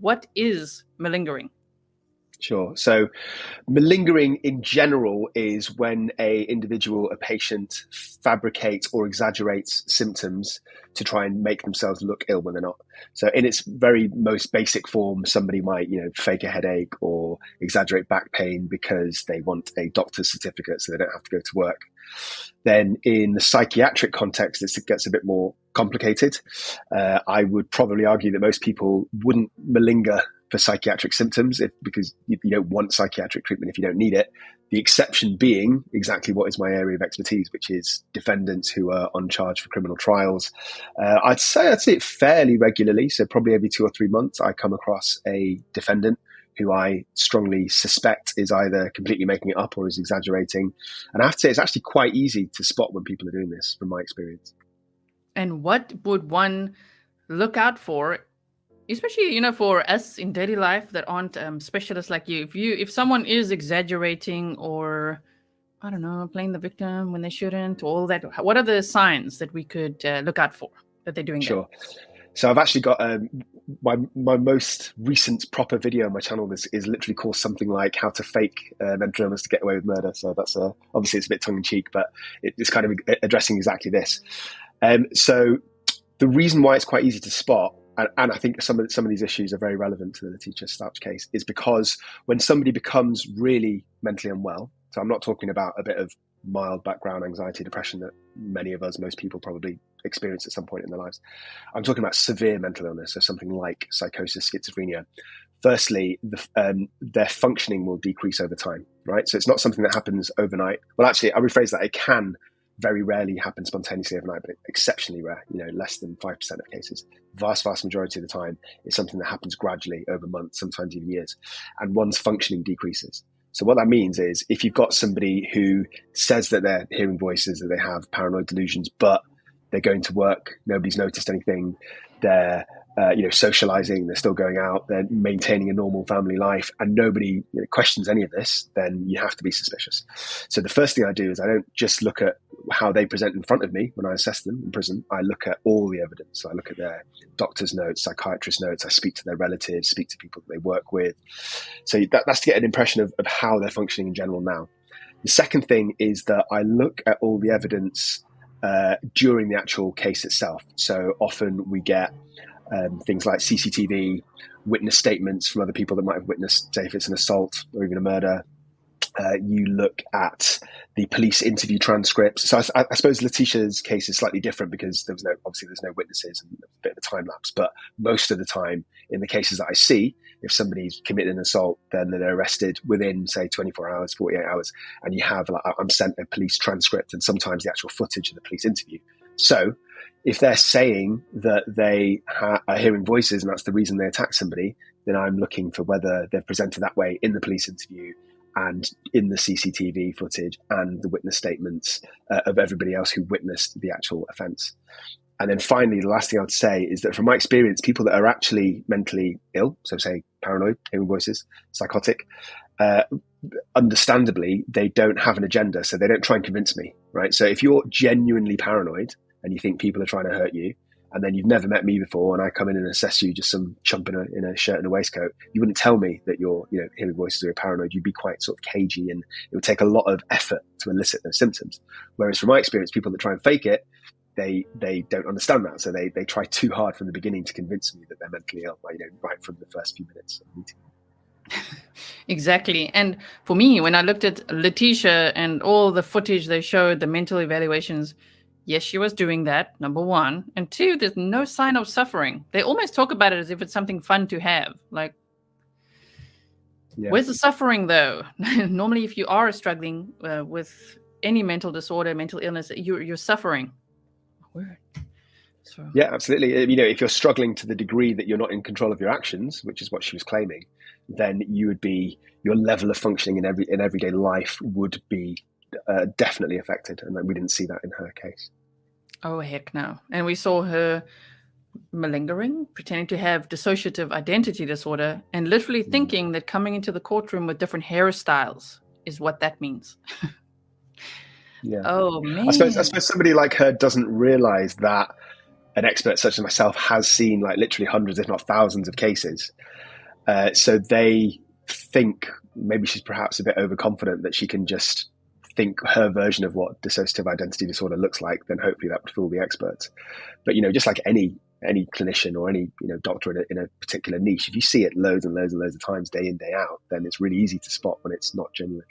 What is malingering? Sure. So malingering in general is when a patient fabricates or exaggerates symptoms to try and make themselves look ill when they're not. So in its very most basic form, somebody might, fake a headache or exaggerate back pain because they want a doctor's certificate so they don't have to go to work. Then in the psychiatric context, it gets a bit more complicated. I would probably argue that most people wouldn't malinger for psychiatric symptoms because you don't want psychiatric treatment if you don't need it. The exception being exactly what is my area of expertise, which is defendants who are on charge for criminal trials. I'd say it fairly regularly. So probably every 2 or 3 months, I come across a defendant who I strongly suspect is either completely making it up or is exaggerating. And I have to say, it's actually quite easy to spot when people are doing this from my experience. And what would one look out for, especially, for us in daily life that aren't specialists like you? If someone is exaggerating or, I don't know, playing the victim when they shouldn't, all that, what are the signs that we could look out for that they're doing? Sure. So I've actually got my most recent proper video on my channel is literally called something like how to fake mental illness to get away with murder. So that's obviously it's a bit tongue in cheek, but it's kind of addressing exactly this. So the reason why it's quite easy to spot, and I think some of these issues are very relevant to the Letecia Stauch case, is because when somebody becomes really mentally unwell, so I'm not talking about a bit of mild background anxiety, depression that most people probably experience at some point in their lives. I'm talking about severe mental illness, so something like psychosis, schizophrenia. Firstly, their functioning will decrease over time, right? So it's not something that happens overnight. Well, actually, I rephrase that. It can very rarely happen spontaneously overnight, but exceptionally rare, less than 5% of cases. Vast majority of the time, it's something that happens gradually over months, sometimes even years, and one's functioning decreases. So what that means is if you've got somebody who says that they're hearing voices, that they have paranoid delusions, but they're going to work, nobody's noticed anything, they're socializing, they're still going out, they're maintaining a normal family life, and nobody questions any of this, then you have to be suspicious. So the first thing I do is I don't just look at how they present in front of me when I assess them in prison. I look at all the evidence. So I look at their doctor's notes, psychiatrist notes. I speak to their relatives, speak to people that they work with. So that's to get an impression of how they're functioning in general now. The second thing is that I look at all the evidence during the actual case itself. So often we get things like CCTV, witness statements from other people that might have witnessed, say if it's an assault or even a murder. You look at the police interview transcripts. So I suppose Letecia's case is slightly different because there's no witnesses and a bit of a time lapse. But most of the time in the cases that I see, if somebody's committed an assault, then they're arrested within, say, 24 hours, 48 hours. And you have, I'm sent a police transcript and sometimes the actual footage of the police interview. So if they're saying that they are hearing voices and that's the reason they attack somebody, then I'm looking for whether they're presented that way in the police interview and in the CCTV footage and the witness statements of everybody else who witnessed the actual offence. And then finally, the last thing I'd say is that from my experience, people that are actually mentally ill, so say paranoid, hearing voices, psychotic, understandably, they don't have an agenda, so they don't try and convince me, right? So if you're genuinely paranoid and you think people are trying to hurt you, and then you've never met me before, and I come in and assess you, just some chump in a shirt and a waistcoat, you wouldn't tell me that you're hearing voices or you're paranoid. You'd be quite sort of cagey, and it would take a lot of effort to elicit those symptoms. Whereas from my experience, people that try and fake it, they don't understand that. So they try too hard from the beginning to convince me that they're mentally ill, right from the first few minutes of the meeting. Exactly. And for me, when I looked at Letecia and all the footage they showed, the mental evaluations, yes, she was doing that, number one. And two, there's no sign of suffering. They almost talk about it as if it's something fun to have. Like, where's the suffering, though? Normally, if you are struggling with any mental disorder, mental illness, you're suffering. Word. So. Yeah, absolutely. If you're struggling to the degree that you're not in control of your actions, which is what she was claiming, then your level of functioning in everyday life would be definitely affected. And we didn't see that in her case. Oh, heck no. And we saw her malingering, pretending to have dissociative identity disorder, and literally thinking that coming into the courtroom with different hairstyles is what that means. Yeah. Oh, man. I suppose somebody like her doesn't realize that an expert such as myself has seen literally hundreds, if not thousands of cases. So they think maybe she's perhaps a bit overconfident that she can just think her version of what dissociative identity disorder looks like, then hopefully that would fool the experts. But, just like any clinician or any, doctor in a particular niche, if you see it loads and loads and loads of times, day in, day out, then it's really easy to spot when it's not genuine.